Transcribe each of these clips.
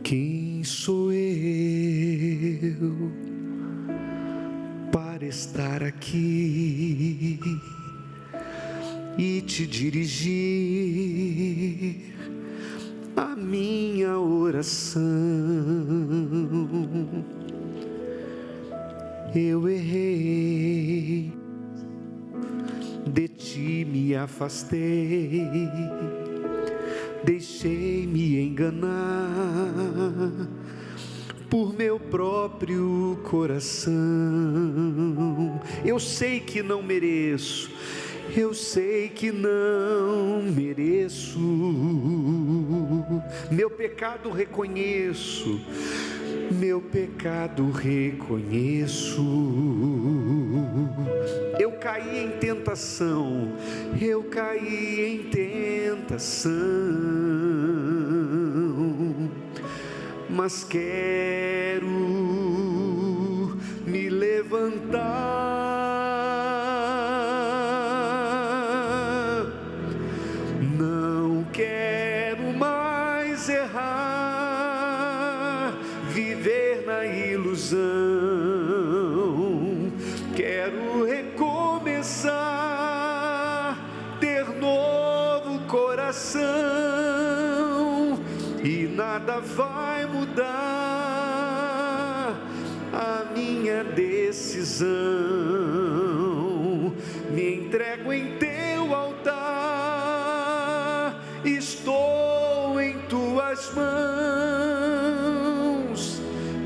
Quem sou eu para estar aqui e te dirigir a minha oração? Eu errei, de ti me afastei, deixei-me enganar por meu próprio coração. Eu sei que não mereço, eu sei que não mereço. Meu pecado reconheço, meu pecado reconheço. Eu caí em tentação, eu caí em tentação, mas quero me levantar. Não quero mais errar, viver na ilusão. Quero recomeçar, ter novo coração, e nada vai mudar a minha decisão. Me entrego em teu altar, estou em tuas mãos,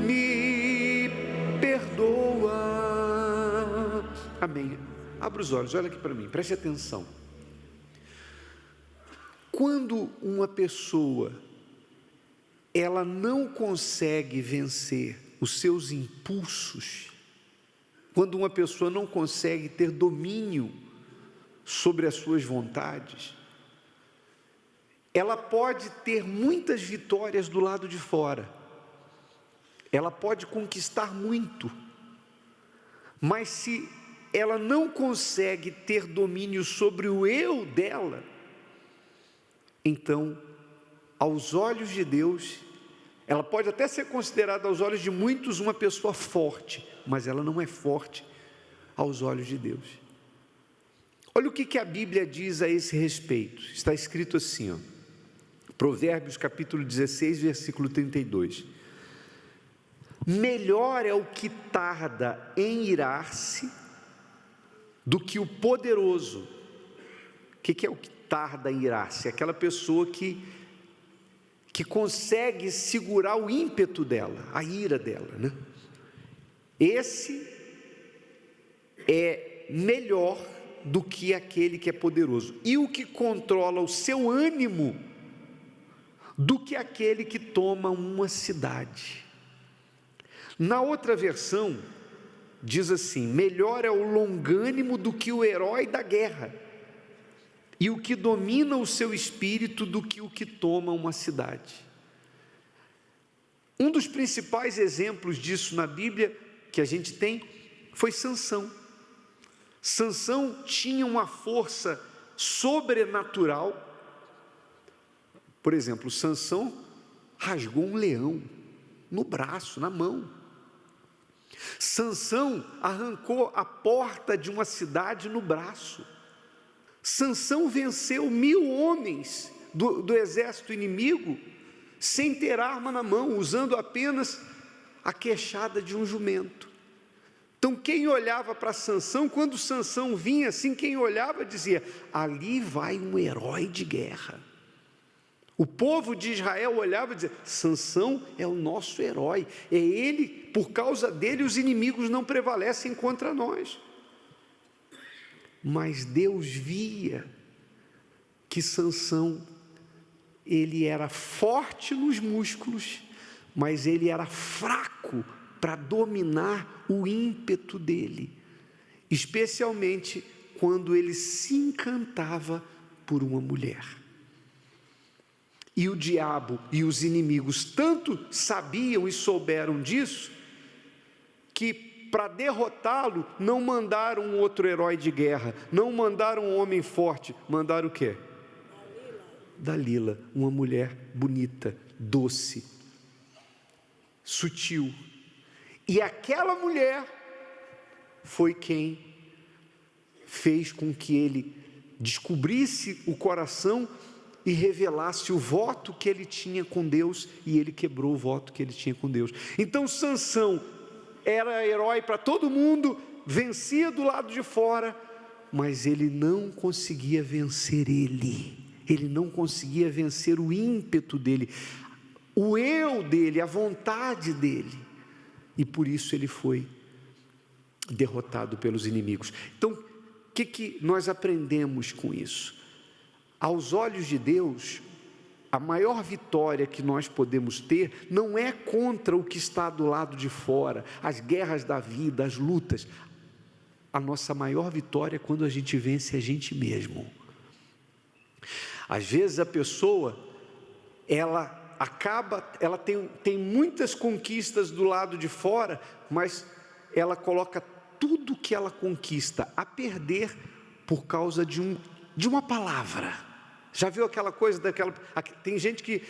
me perdoa. Amém. Abra os olhos, olha aqui para mim, preste atenção. Quando uma pessoa ela não consegue vencer os seus impulsos, quando uma pessoa não consegue ter domínio sobre as suas vontades, ela pode ter muitas vitórias do lado de fora, ela pode conquistar muito, mas se ela não consegue ter domínio sobre o eu dela, então, aos olhos de Deus, ela pode até ser considerada aos olhos de muitos uma pessoa forte, mas ela não é forte aos olhos de Deus. Olha o que a Bíblia diz a esse respeito. Está escrito assim, ó, Provérbios capítulo 16, versículo 32. Melhor é o que tarda em irar-se do que o poderoso. O que é o que tarda em irar-se? Aquela pessoa que consegue segurar o ímpeto dela, a ira dela, né? Esse é melhor do que aquele que é poderoso, e o que controla o seu ânimo do que aquele que toma uma cidade. Na outra versão diz assim: melhor é o longânimo do que o herói da guerra, e o que domina o seu espírito do que o que toma uma cidade. Um dos principais exemplos disso na Bíblia que a gente tem foi Sansão. Sansão tinha uma força sobrenatural. Por exemplo, Sansão rasgou um leão no braço, na mão. Sansão arrancou a porta de uma cidade no braço. Sansão venceu 1000 homens do exército inimigo sem ter arma na mão, usando apenas a queixada de um jumento. Então quem olhava para Sansão, quando Sansão vinha assim, quem olhava dizia: ali vai um herói de guerra. O povo de Israel olhava e dizia: Sansão é o nosso herói, é ele, por causa dele os inimigos não prevalecem contra nós. Mas Deus via que Sansão, ele era forte nos músculos, mas ele era fraco para dominar o ímpeto dele, especialmente quando ele se encantava por uma mulher. E o diabo e os inimigos tanto sabiam e souberam disso, que para derrotá-lo, não mandaram um outro herói de guerra, não mandaram um homem forte, mandaram o quê? Dalila, uma mulher bonita, doce. sutil. E aquela mulher foi quem fez com que ele descobrisse o coração e revelasse o voto que ele tinha com Deus, e ele quebrou o voto que ele tinha com Deus. Então Sansão era herói para todo mundo, vencia do lado de fora, mas ele não conseguia vencer ele não conseguia vencer o ímpeto dele, o eu dele, a vontade dele, e por isso ele foi derrotado pelos inimigos. Então, o que nós aprendemos com isso? Aos olhos de Deus, a maior vitória que nós podemos ter não é contra o que está do lado de fora, as guerras da vida, as lutas. A nossa maior vitória é quando a gente vence a gente mesmo. Às vezes a pessoa, ela tem muitas conquistas do lado de fora, mas ela coloca tudo que ela conquista a perder por causa de uma palavra. Já viu aquela coisa tem gente que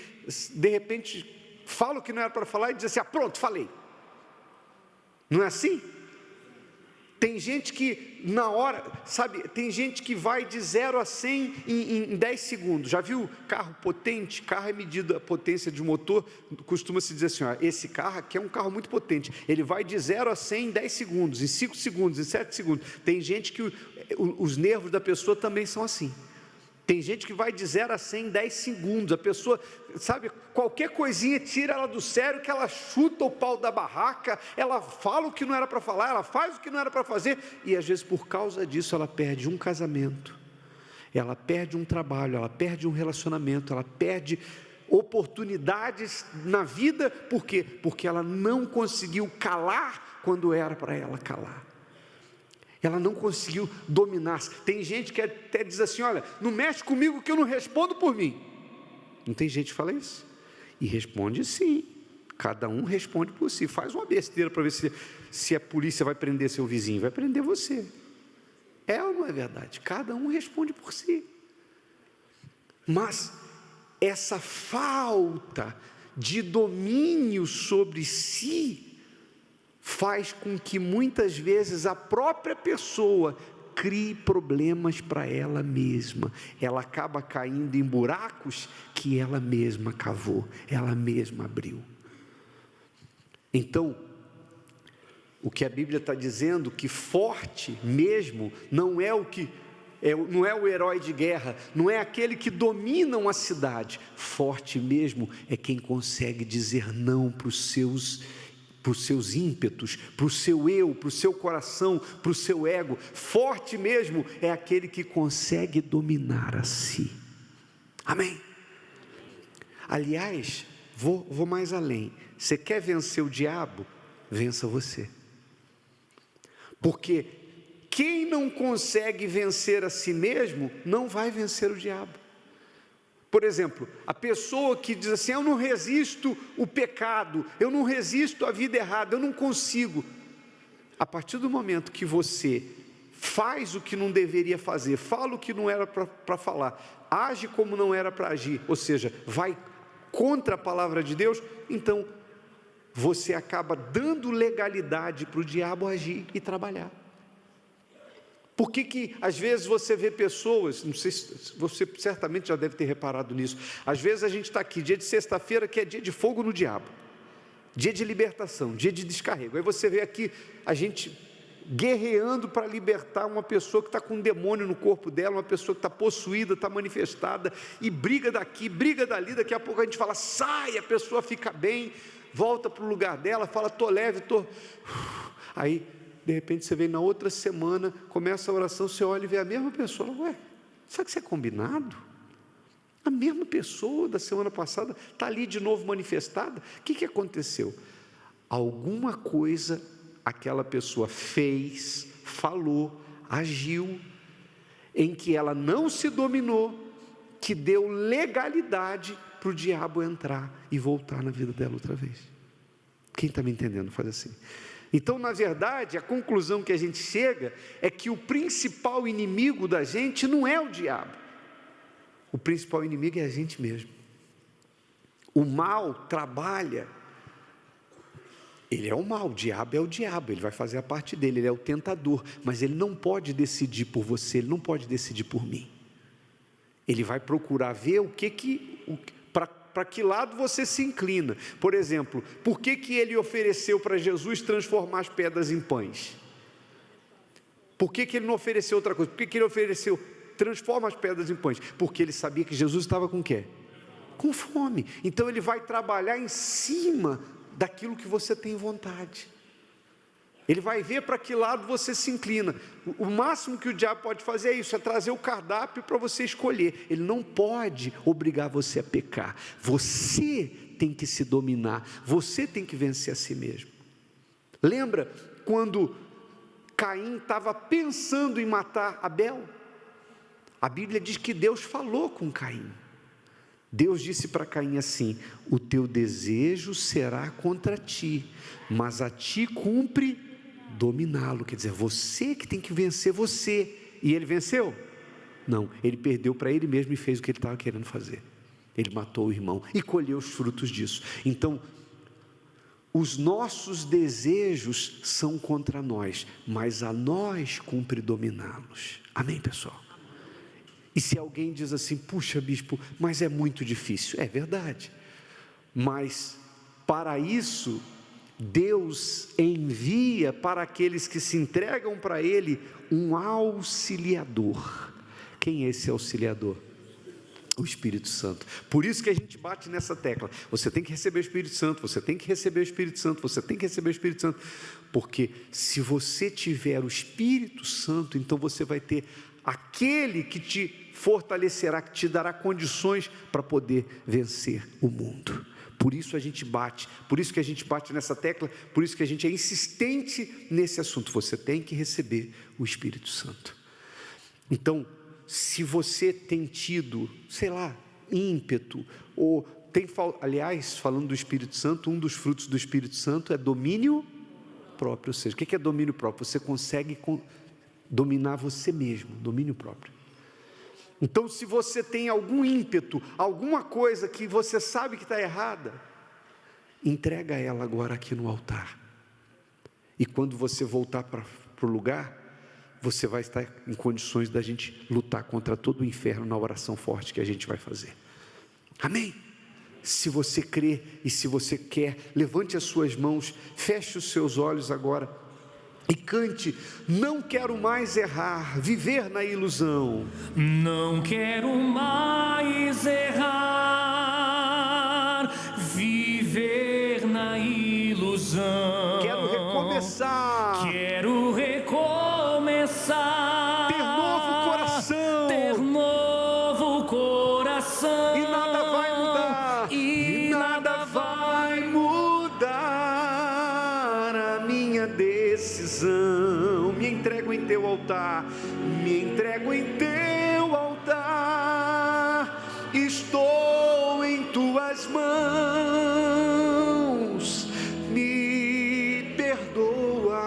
de repente fala o que não era para falar e diz assim: pronto, falei. Não é assim? Tem gente que na hora, sabe, tem gente que vai de 0 a 100 em 10 segundos. Já viu carro potente? Carro é medida a potência de um motor, costuma-se dizer assim: esse carro aqui é um carro muito potente, ele vai de 0 a 100 em 10 segundos, em 5 segundos, em 7 segundos. Tem gente que os nervos da pessoa também são assim. Tem gente que vai de 0 a 100 em 10 segundos, a pessoa, sabe, qualquer coisinha tira ela do sério, que ela chuta o pau da barraca, ela fala o que não era para falar, ela faz o que não era para fazer, e às vezes por causa disso ela perde um casamento, ela perde um trabalho, ela perde um relacionamento, ela perde oportunidades na vida. Por quê? Porque ela não conseguiu calar quando era para ela calar. Ela não conseguiu dominar-se. Tem gente que até diz assim: olha, não mexe comigo que eu não respondo por mim. Não tem gente que fala isso? E responde sim. Cada um responde por si. Faz uma besteira para ver se a polícia vai prender seu vizinho. Vai prender você. É ou não é verdade? Cada um responde por si. Mas essa falta de domínio sobre si faz com que muitas vezes a própria pessoa crie problemas para ela mesma. Ela acaba caindo em buracos que ela mesma cavou, ela mesma abriu. Então, o que a Bíblia está dizendo, que forte mesmo não é o herói de guerra, não é aquele que domina uma cidade. Forte mesmo é quem consegue dizer não para os seus ímpetos, para o seu eu, para o seu coração, para o seu ego. Forte mesmo é aquele que consegue dominar a si. Amém? Aliás, vou mais além. Você quer vencer o diabo? Vença você. Porque quem não consegue vencer a si mesmo, não vai vencer o diabo. Por exemplo, a pessoa que diz assim: eu não resisto o pecado, eu não resisto a vida errada, eu não consigo. A partir do momento que você faz o que não deveria fazer, fala o que não era para falar, age como não era para agir, ou seja, vai contra a palavra de Deus, então você acaba dando legalidade para o diabo agir e trabalhar. Por que às vezes você vê pessoas, não sei se você certamente já deve ter reparado nisso, às vezes a gente está aqui, dia de sexta-feira, que é dia de fogo no diabo, dia de libertação, dia de descarrego, aí você vê aqui a gente guerreando para libertar uma pessoa que está com um demônio no corpo dela, uma pessoa que está possuída, está manifestada, e briga daqui, briga dali, daqui a pouco a gente fala, sai, a pessoa fica bem, volta para o lugar dela, fala, estou leve, aí de repente você vem na outra semana, começa a oração, você olha e vê a mesma pessoa, ué, sabe que isso é combinado? A mesma pessoa da semana passada está ali de novo manifestada. O que aconteceu? Alguma coisa aquela pessoa fez, falou, agiu, em que ela não se dominou, que deu legalidade para o diabo entrar e voltar na vida dela outra vez. Quem está me entendendo faz assim. Então, na verdade, a conclusão que a gente chega é que o principal inimigo da gente não é o diabo. O principal inimigo é a gente mesmo. O mal trabalha Ele é o mal, o diabo é o diabo, ele vai fazer a parte dele, ele é o tentador, mas ele não pode decidir por você, ele não pode decidir por mim. Ele vai procurar ver para que lado você se inclina. Por exemplo, por que ele ofereceu para Jesus transformar as pedras em pães? Por que ele não ofereceu outra coisa? Por que ele ofereceu, transforma as pedras em pães? Porque ele sabia que Jesus estava com o quê? Com fome. Então ele vai trabalhar em cima daquilo que você tem vontade. Ele vai ver para que lado você se inclina. O máximo que o diabo pode fazer é isso, é trazer o cardápio para você escolher. Ele não pode obrigar você a pecar. Você tem que se dominar, você tem que vencer a si mesmo. Lembra quando Caim estava pensando em matar Abel? A Bíblia diz que Deus falou com Caim. Deus disse para Caim assim: o teu desejo será contra ti, mas a ti cumpre dominá-lo. Quer dizer, você que tem que vencer você. E ele venceu? Não, ele perdeu para ele mesmo e fez o que ele estava querendo fazer. Ele matou o irmão e colheu os frutos disso. Então, os nossos desejos são contra nós, mas a nós cumpre dominá-los. Amém, pessoal? E se alguém diz assim: puxa, bispo, mas é muito difícil. É verdade, mas para isso Deus envia para aqueles que se entregam para Ele um auxiliador. Quem é esse auxiliador? O Espírito Santo. Por isso que a gente bate nessa tecla: você tem que receber o Espírito Santo, você tem que receber o Espírito Santo, você tem que receber o Espírito Santo, porque se você tiver o Espírito Santo, então você vai ter aquele que te fortalecerá, que te dará condições para poder vencer o mundo. Por isso a gente bate, por isso que a gente bate nessa tecla, por isso que a gente é insistente nesse assunto. Você tem que receber o Espírito Santo. Então, se você tem tido, sei lá, ímpeto, ou tem, aliás, falando do Espírito Santo, um dos frutos do Espírito Santo é domínio próprio. Ou seja, o que é domínio próprio? Você consegue dominar você mesmo, domínio próprio. Então, se você tem algum ímpeto, alguma coisa que você sabe que está errada, entrega ela agora aqui no altar. E quando você voltar para o lugar, você vai estar em condições da gente lutar contra todo o inferno na oração forte que a gente vai fazer. Amém? Se você crê e se você quer, levante as suas mãos, feche os seus olhos agora e cante: não quero mais errar, viver na ilusão. Não quero mais errar, viver na ilusão. Quero recomeçar. Quero recomeçar. Ter novo coração. Ter novo coração. E nada vai mudar. E nada vai mudar a minha decisão. Me entrego em teu altar. Me entrego em teu altar. Estou em tuas mãos. Me perdoa.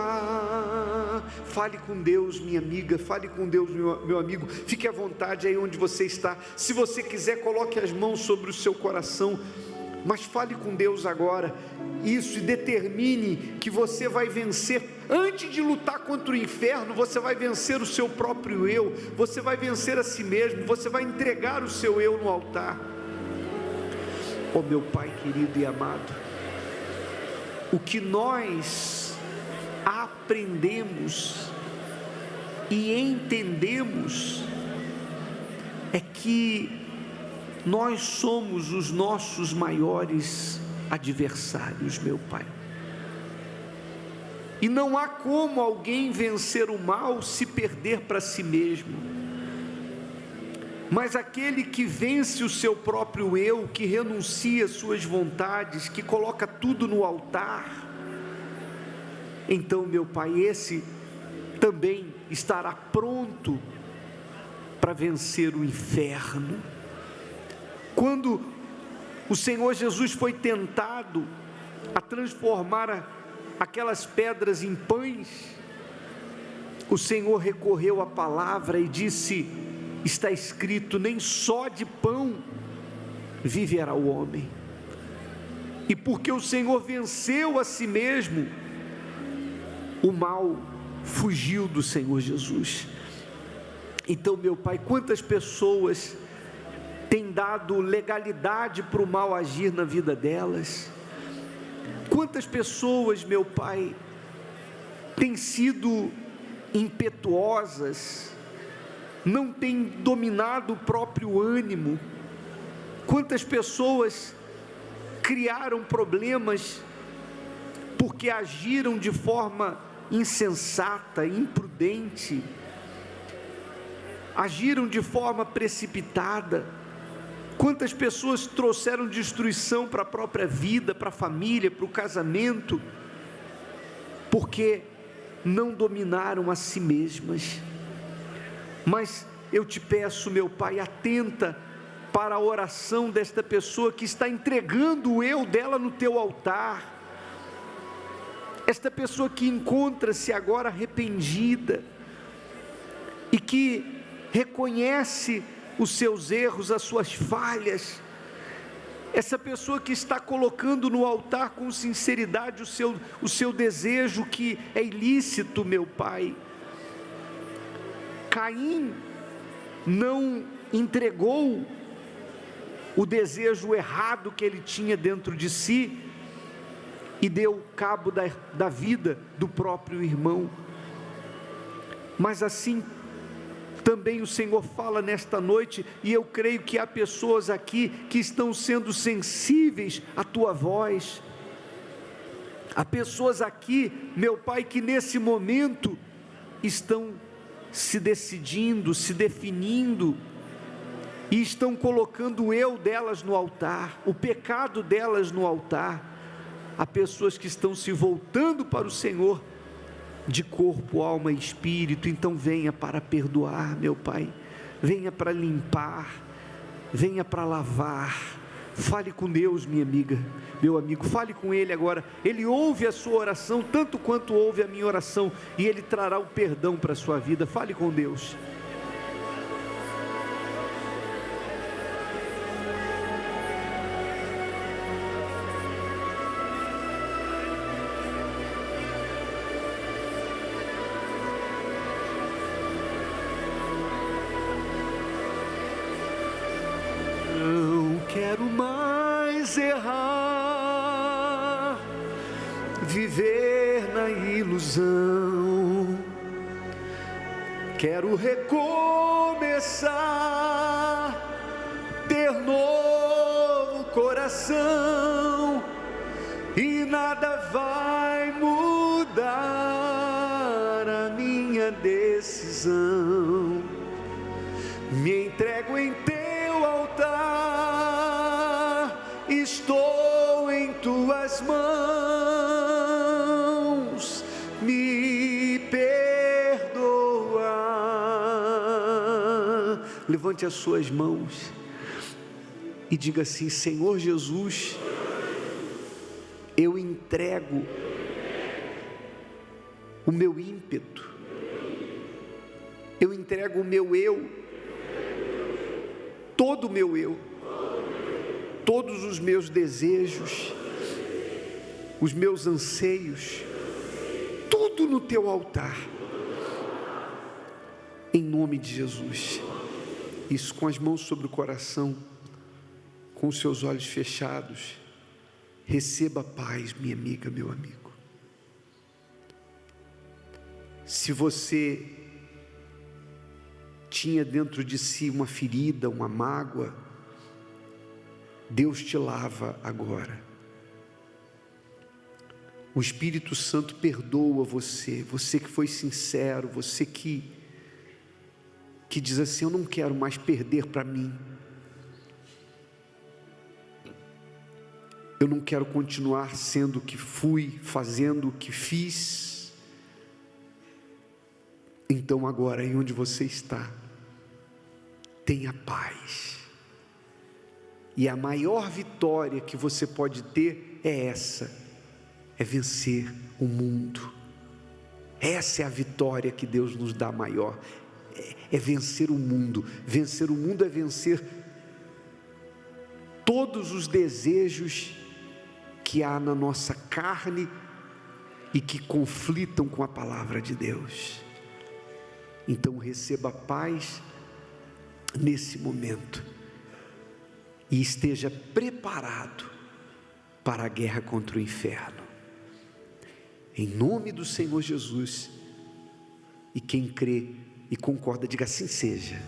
Fale com Deus, minha amiga, fale com Deus, meu amigo, fique à vontade aí onde você está. Se você quiser, coloque as mãos sobre o seu coração, mas fale com Deus agora, isso, e determine que você vai vencer. Antes de lutar contra o inferno, você vai vencer o seu próprio eu, você vai vencer a si mesmo, você vai entregar o seu eu no altar. Oh meu Pai querido e amado, o que nós aprendemos e entendemos é que nós somos os nossos maiores adversários, meu Pai, e não há como alguém vencer o mal se perder para si mesmo, mas aquele que vence o seu próprio eu, que renuncia às suas vontades, que coloca tudo no altar, então, meu Pai, esse também estará pronto para vencer o inferno. Quando o Senhor Jesus foi tentado a transformar aquelas pedras em pães, o Senhor recorreu à palavra e disse: está escrito, nem só de pão viverá o homem. e porque o Senhor venceu a si mesmo, o mal fugiu do Senhor Jesus. Então, meu Pai, quantas pessoas têm dado legalidade para o mal agir na vida delas? Quantas pessoas, meu Pai, têm sido impetuosas, não têm dominado o próprio ânimo? Quantas pessoas criaram problemas porque agiram de forma insensata, imprudente, agiram de forma precipitada? Quantas pessoas trouxeram destruição para a própria vida, para a família, para o casamento, porque não dominaram a si mesmas? Mas eu te peço, meu Pai, atenta para a oração desta pessoa que está entregando o eu dela no teu altar, esta pessoa que encontra-se agora arrependida, e que reconhece os seus erros, as suas falhas, essa pessoa que está colocando no altar com sinceridade o seu desejo que é ilícito, meu Pai. Caim não entregou o desejo errado que ele tinha dentro de si e deu cabo da vida do próprio irmão, mas assim também o Senhor fala nesta noite, e eu creio que há pessoas aqui que estão sendo sensíveis à tua voz. Há pessoas aqui, meu Pai, que nesse momento estão se decidindo, se definindo, e estão colocando o eu delas no altar, o pecado delas no altar. Há pessoas que estão se voltando para o Senhor de corpo, alma e espírito. Então venha para perdoar, meu Pai, venha para limpar, venha para lavar. Fale com Deus, minha amiga, meu amigo, fale com Ele agora. Ele ouve a sua oração tanto quanto ouve a minha oração, e Ele trará o perdão para a sua vida. Fale com Deus. Quero mais errar, viver na ilusão. Quero recomeçar, ter novo coração, e nada vai mudar a minha decisão. Me entrego em teu altar, estou em tuas mãos, me perdoa. Levante as suas mãos e diga assim: Senhor Jesus, eu entrego o meu ímpeto, eu entrego o meu eu, todo o meu eu, todos os meus desejos, os meus anseios, tudo no teu altar, em nome de Jesus. Isso, com as mãos sobre o coração, com os seus olhos fechados. Receba paz, minha amiga, meu amigo. Se você tinha dentro de si uma ferida, uma mágoa, Deus te lava agora. O Espírito Santo perdoa você, você que foi sincero, você que diz assim: eu não quero mais perder para mim, eu não quero continuar sendo o que fui, fazendo o que fiz. Então agora, aí onde você está, tenha paz. E a maior vitória que você pode ter é essa: é vencer o mundo. Essa é a vitória que Deus nos dá maior, é vencer o mundo. Vencer o mundo é vencer todos os desejos que há na nossa carne e que conflitam com a palavra de Deus. Então receba paz nesse momento e esteja preparado para a guerra contra o inferno. Em nome do Senhor Jesus. E quem crê e concorda, diga assim seja.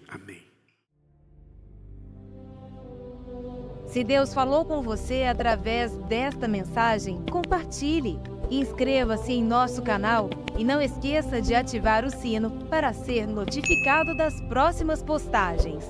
Amém. Se Deus falou com você através desta mensagem, compartilhe. Inscreva-se em nosso canal e não esqueça de ativar o sino para ser notificado das próximas postagens.